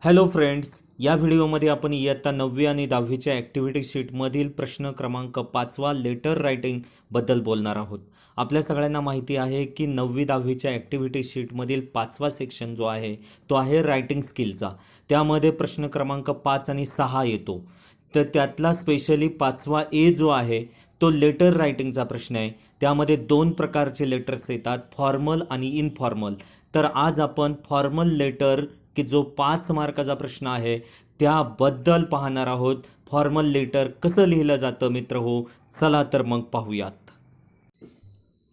Hello friends, या व्हिडिओमध्ये आपण इयत्ता 9वी आणि 10वीच्या ॲक्टिव्हिटी शीटमधील प्रश्न क्रमांक 5वा लेटर रायटिंगबद्दल बोलणार आहोत. आपल्या सगळ्यांना माहिती आहे की 9वी 10वीच्या ॲक्टिव्हिटी शीटमधील 5वा सेक्शन जो आहे तो आहे रायटिंग स्किलचा. त्यामध्ये प्रश्न क्रमांक 5 आणि 6 येतो. तर त्यातला स्पेशली 5वा ए जो आहे तो लेटर रायटिंगचा प्रश्न आहे. त्यामध्ये 2 प्रकारचे लेटर्स येतात, फॉर्मल आणि इनफॉर्मल. तर आज आपण फॉर्मल लेटर की जो 5 मार्काचा प्रश्न आहे त्याबद्दल पाहणार आहोत. फॉर्मल लेटर कसं लिहिलं जातं मित्र हो, चला तर मग पाहूयात.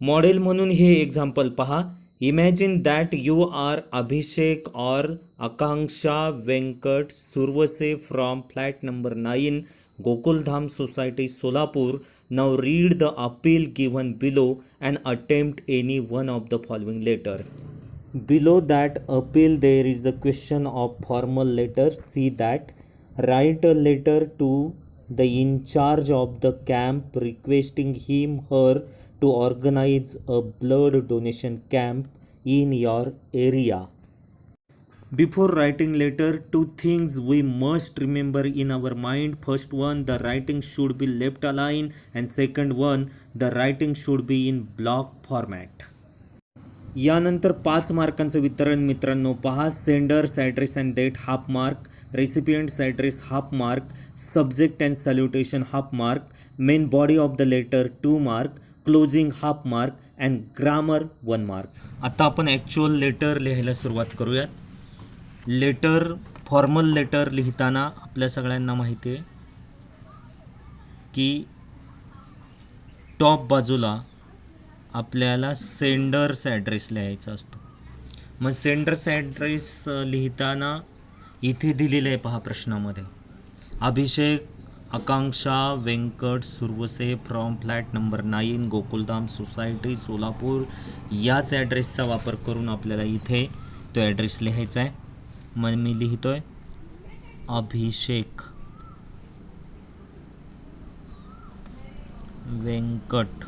मॉडेल म्हणून हे एक्झाम्पल पहा. Imagine that you are Abhishek or Akanksha Venkat Suravase from flat number 9 Gokuldham society Solapur. Now read the appeal given below and attempt any one of the following letter. Below that appeal there is a question of formal letter. See that. Write a letter to the in charge of the camp requesting him her to organize a blood donation camp in your area. Before writing letter, two things we must remember in our mind. First one, the writing should be left aligned, and second one, the writing should be in block format. यानंतर 5 मार्कांचं वितरण मित्रांनो पहा. Sender's address and date half mark, recipient's address half mark, subject and salutation half mark, main body of the letter 2 mark, closing half mark and grammar 1 mark. आता आपण actual letter लिहायला सुरुवात करूयात. Letter formal letter लिहिताना आपल्या सगळ्यांना माहिती आहे की टॉप बाजूला आपल्याला सेंडर्स ॲड्रेस लिहायचा असतो. मग सेंडर्स ॲड्रेस लिहिताना इथे दिलेलं आहे पहा प्रश्नामध्ये, Abhishek Akanksha Venkat Suravase from flat number 9 Gokuldham society Solapur. याच ॲड्रेसचा वापर करून आपल्याला इथे तो ॲड्रेस लिहायचा आहे. मग मी लिहितोय अभिषेक वेंकट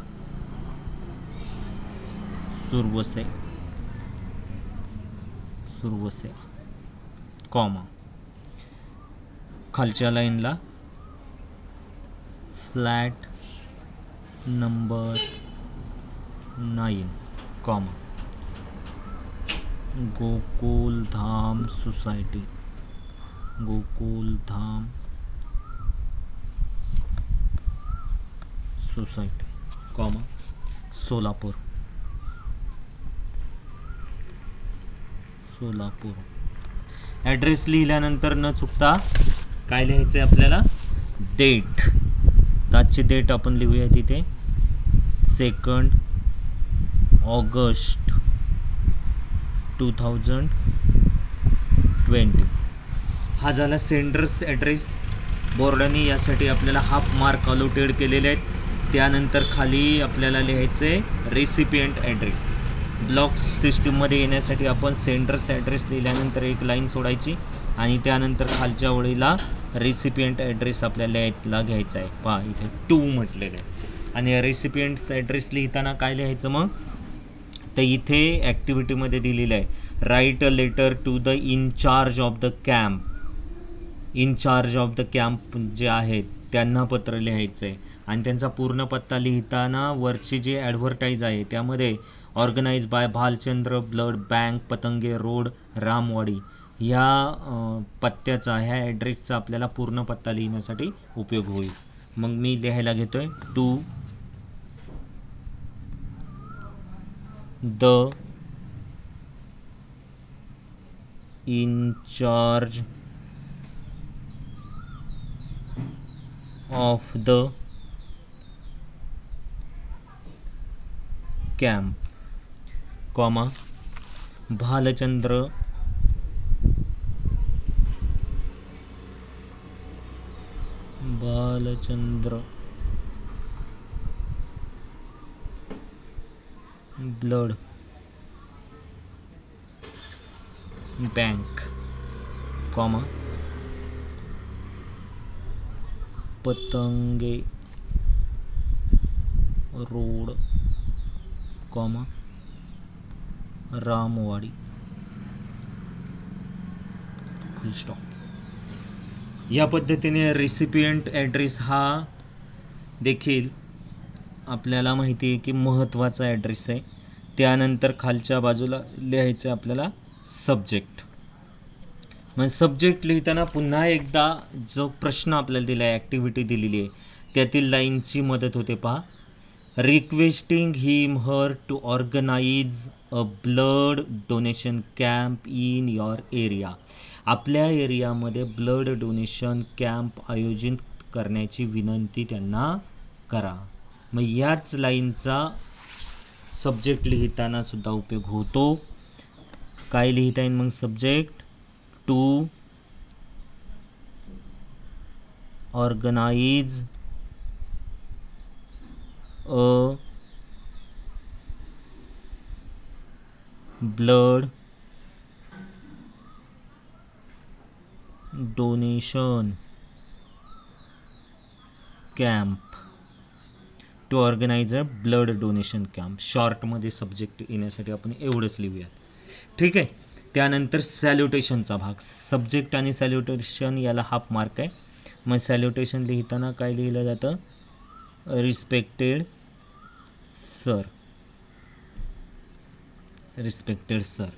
सुरवसे कॉमा, खालच्या लाईनला flat number 9 comma Gokuldham society comma Solapur. Address लिहिल्यानंतर न चुकता काय लिहायचं आहे आपल्याला, डेट. आजची डेट आपण लिहूया तिथे 2 ऑगस्ट 2020. हा झाला सेंडर्स ॲड्रेस. बोर्डाने यासाठी आपल्याला हाफ मार्क अलोटेड केलेले आहेत. त्यानंतर खाली आपल्याला लिहायचं आहे रेसिपियंट ॲड्रेस. ब्लॉक सिस्टीममध्ये येण्यासाठी आपण सेंडर्स ॲड्रेस लिहिल्यानंतर एक लाईन सोडायची आणि त्यानंतर खालच्या ओळीला रेसिपियंट ॲड्रेस आपल्याला घ्यायचा आहे. पहा इथे 2 म्हटलेलं आहे. आणि रेसिपियंट्स ॲड्रेस लिहिताना काय लिहायचं मग, तर इथे ॲक्टिव्हिटीमध्ये दिलेलं आहे write a letter to the incharge of the camp. Incharge of the camp जे आहेत त्यांना पत्र लिहायचं आहे. आणि त्यांचा पूर्ण पत्ता लिहिताना वरची जी ॲडव्हर्टाईज आहे त्यामध्ये organise by Bhalchandra blood bank Patange road Ramwadi ह्या पत्त्याचा, ह्या ॲड्रेसचा आपल्याला पूर्ण पत्ता लिहिण्यासाठी उपयोग होईल. मग मी लिहायला घेतोय to the incharge of the camp comma Bhalchandra blood bank comma Patange road comma Ramwadi full stop. या पद्धतीने रेसिपियंट ॲड्रेस हा देखील आपल्याला माहिती आहे की महत्त्वाचा ॲड्रेस आहे. त्यानंतर खालच्या बाजूला लिहायचं आपल्याला सब्जेक्ट. मग सब्जेक्ट लिहिताना पुन्हा एकदा जो प्रश्न आपल्याला दिला आहे, ॲक्टिव्हिटी दिलेली आहे, त्यातील लाईनची मदत होते पहा. Requesting him her to organise a blood donation camp in your area. आपल्या एरियामध्ये ब्लड डोनेशन कॅम्प आयोजित करण्याची विनंती त्यांना करा. मग याच लाईनचा सब्जेक्ट लिहिताना सुद्धा उपयोग होतो. काय लिहिता येईल मग subject? To organise a blood donation camp. To organise a blood donation camp. शॉर्टमध्ये सब्जेक्ट येण्यासाठी आपण एवढंच लिहूयात. ठीक आहे. त्यानंतर सॅल्युटेशनचा भाग. सब्जेक्ट आणि सॅल्युटेशन याला हाफ मार्क आहे. मग सॅल्युटेशन लिहिताना काय लिहिलं जातं? Respected sir. Respected sir.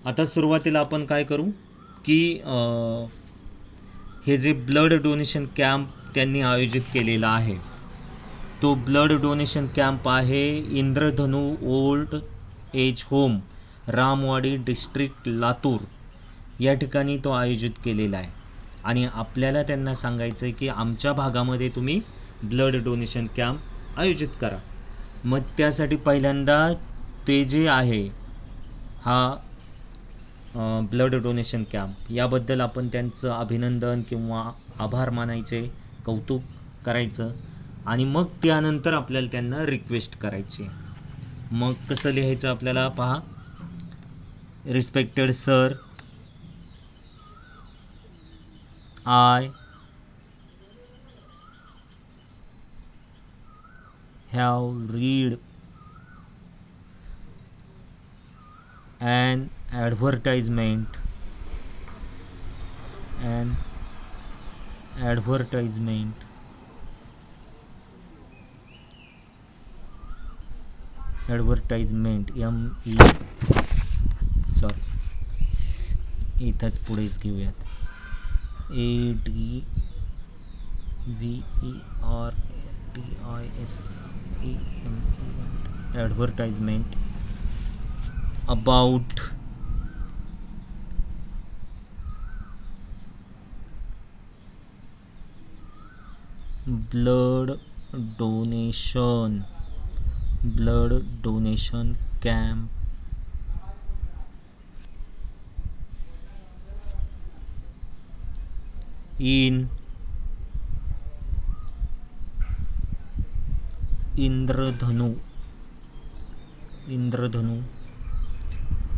आता सुरुवातीला आपण काय करू की हे जे ब्लड डोनेशन कॅम्प त्यांनी आयोजित केलेला आहे, तो ब्लड डोनेशन कॅम्प आहे Indradhanu old age home, Ramwadi district Latur या ठिकाणी तो आयोजित केलेला आहे. आणि आपल्याला त्यांना सांगायचं आहे की आमच्या भागामध्ये तुम्ही ब्लड डोनेशन कॅम्प आयोजित करा. मग त्यासाठी पहिल्यांदा ते जे आहे हा ब्लड डोनेशन कॅम्प याबद्दल आपण त्यांचं अभिनंदन किंवा आभार मानायचे, कौतुक करायचं आणि मग त्यानंतर आपल्याला त्यांना रिक्वेस्ट करायची. मग कसं लिहायचं आपल्याला पहा. Respected sir, I have read an advertisement इथंच पुढेच घेऊयात. advertisement about blood donation camp in Indradhanu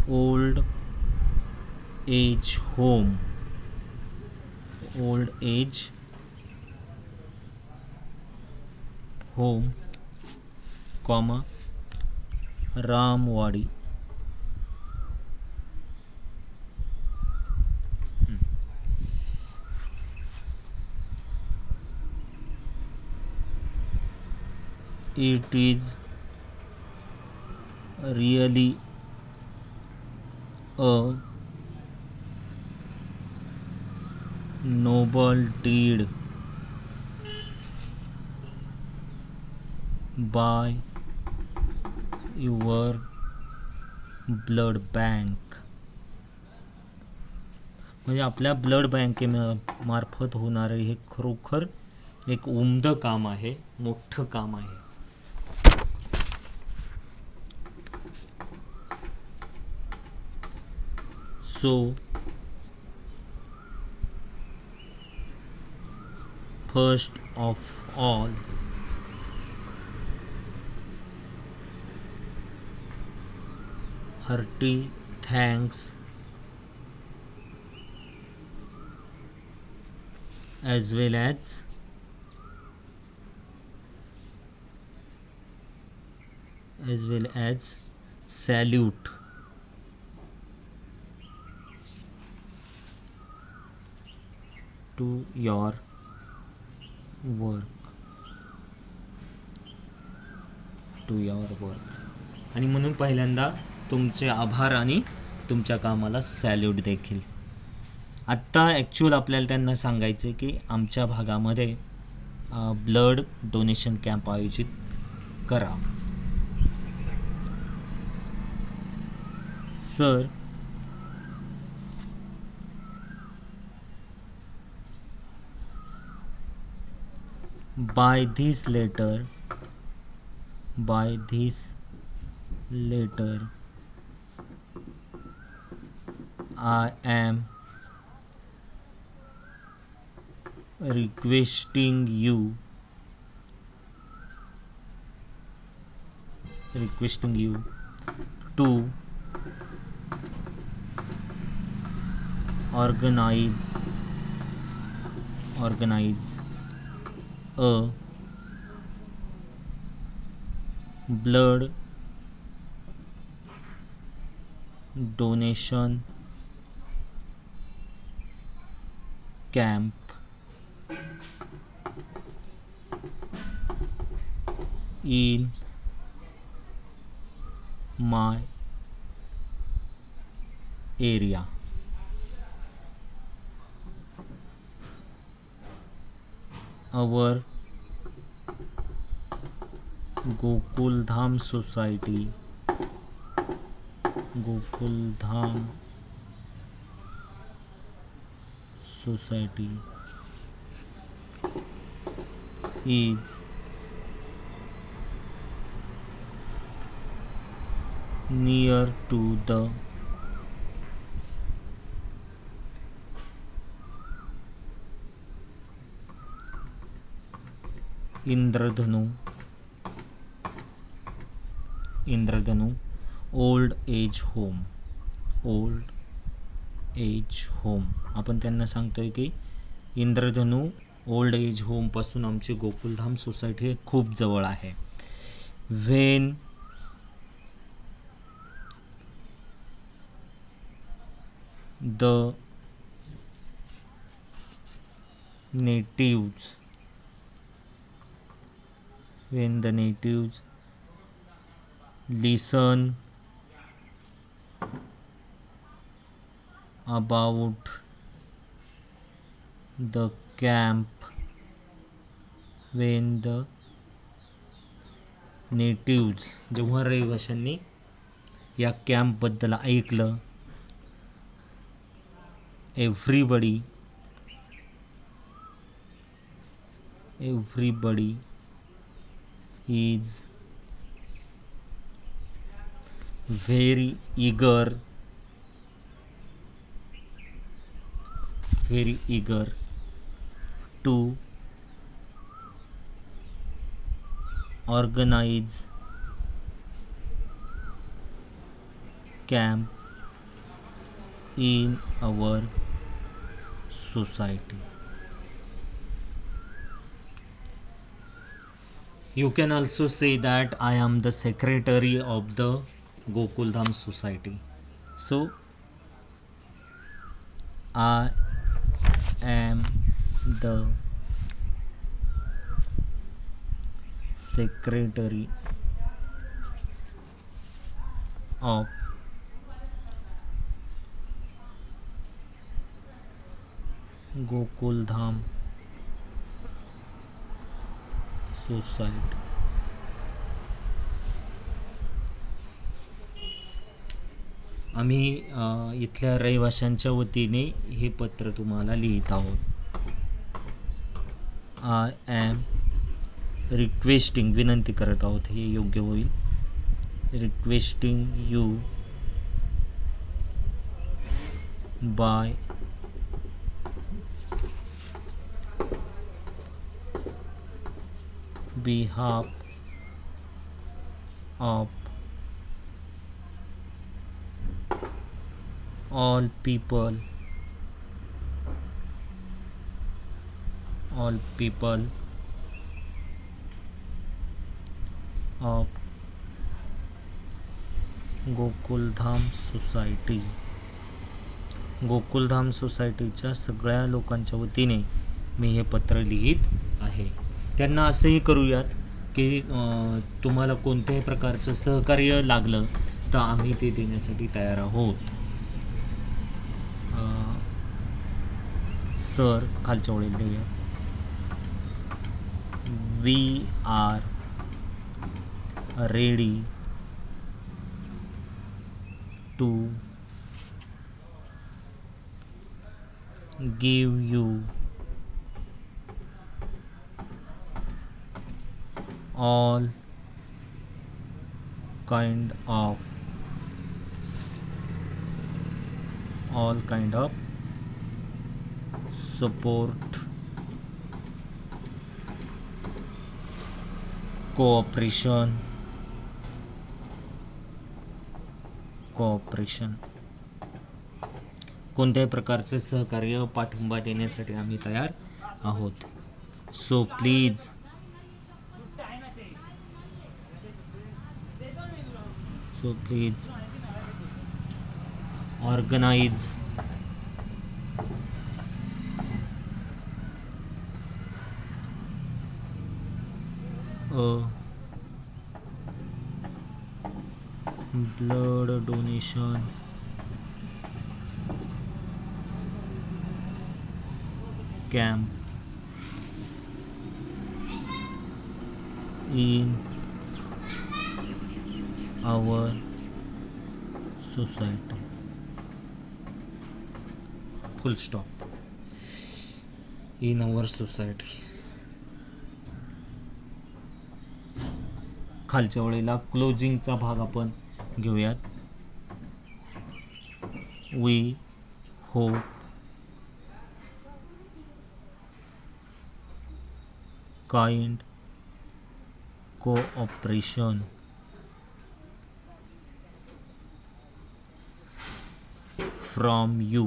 old age home comma Ramwadi. It is really a noble deed by your blood bank. म्हणजे आपल्या ब्लड बँकेमार्फत होणारे हे खरोखर एक उमदं काम आहे, मोठं काम आहे. So first of all, hearty thanks as well as salute to your work, to your work. आणि म्हणून पहिल्यांदा तुमचे आभार आणि तुमच्या कामाला सॅल्यूट देखील. आत्ता ॲक्च्युअल आपल्याला त्यांना सांगायचे की आमच्या भागामध्ये ब्लड डोनेशन कॅम्प आयोजित करा. Sir, by this letter I am requesting you to organize a blood donation camp in my area. Our Gokuldham Society is near to the Indradhanu old age home. आपण त्यांना सांगतोय की इंद्रधनु old age home पासून आमची Gokuldham society खूप जवळ आहे. When the natives listen about the camp, जेव्हा रहिवाशांनी या कॅम्प बद्दल ऐकलं, everybody is very eager to organize camp in our society. You can also say that I am the secretary of the Gokuldham Society. So I am the secretary of Gokuldham Society. आम्ही इथल्या रहिवाशांच्या वतीने हे पत्र तुम्हाला लिहित आहोत. I am requesting, विनंती करत आहोत, हे योग्य होईल. Requesting you by behalf of all people of Gokuldham Society. Gokuldham सोसायटीच्या सगळ्या लोकांच्या वतीने मी हे पत्र लिहित आहे. त्यांना असंही करूयात की तुम्हाला कोणत्याही प्रकारचं सहकार्य लागलं तर आम्ही ते देण्यासाठी तयार आहोत. सर खालच्या ओळीत देऊया. We are ready to give you all kind of support, cooperation कोणत्याही प्रकारचे सहकार्य पाठिंबा देण्यासाठी आम्ही तयार आहोत. So please organize a blood donation camp in our society. Full stop. In our society. खालच्या वेळेला क्लोजिंगचा भाग आपण घेऊयात. We hope kind cooperation from you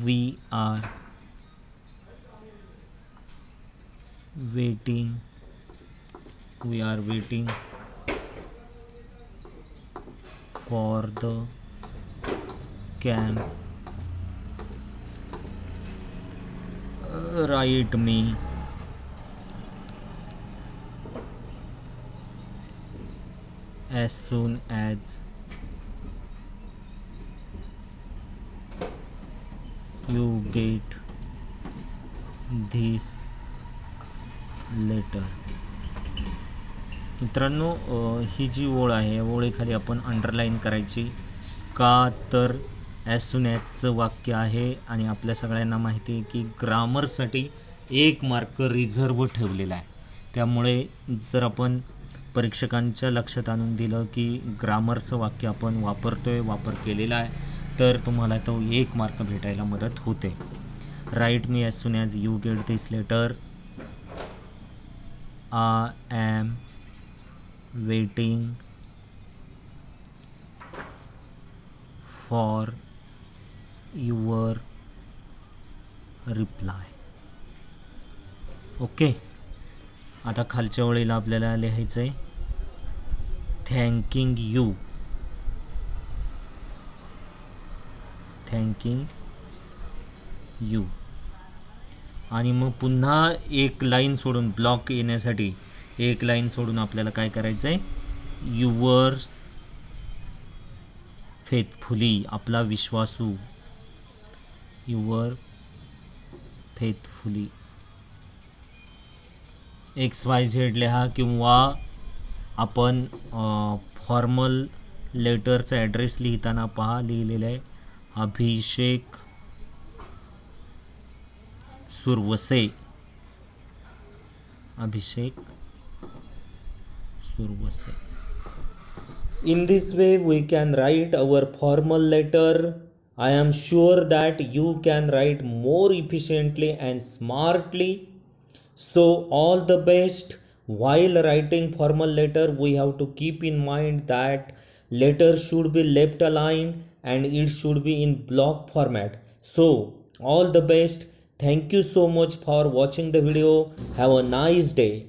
we are waiting for the camp. Write me as soon as you get this letter. मित्रांनो, ही जी ओळ आहे या ओळीखाली आपण अंडरलाईन करायची का तर ॲज सून ॲजचं वाक्य आहे आणि आपल्या सगळ्यांना माहिती आहे की ग्रामरसाठी 1 मार्क रिझर्व ठेवलेला आहे. त्यामुळे जर आपण परीक्षकांच्या लक्षात आणून दिलं की ग्रामरचं वाक्य आपण वापर केलेला आहे तर तुम्हाला तो 1 मार्क भेटायला मदत होते. Write me as soon as you get this letter. I am waiting for your reply. Okay. आता खालच्या ओळीला आपल्याला लिहायचं आहे थँकिंग यू आणि मग पुन्हा एक लाईन सोडून ब्लॉक येण्यासाठी एक लाईन सोडून आपल्याला काय करायचं आहे युअर्स फेथफुली आपला विश्वासू युअर फेथफुली XYZ लिहा किंवा आपण फॉर्मल लेटरचा ॲड्रेस लिहिताना पहा लिहिलेलं आहे अभिषेक Suravase. In this way we can write our formal letter. I am sure that you can write more efficiently and smartly. So all the best. While writing formal letter, we have to keep in mind that letter should be left aligned and it should be in block format. So all the best. Thank you so much for watching the video. Have a nice day.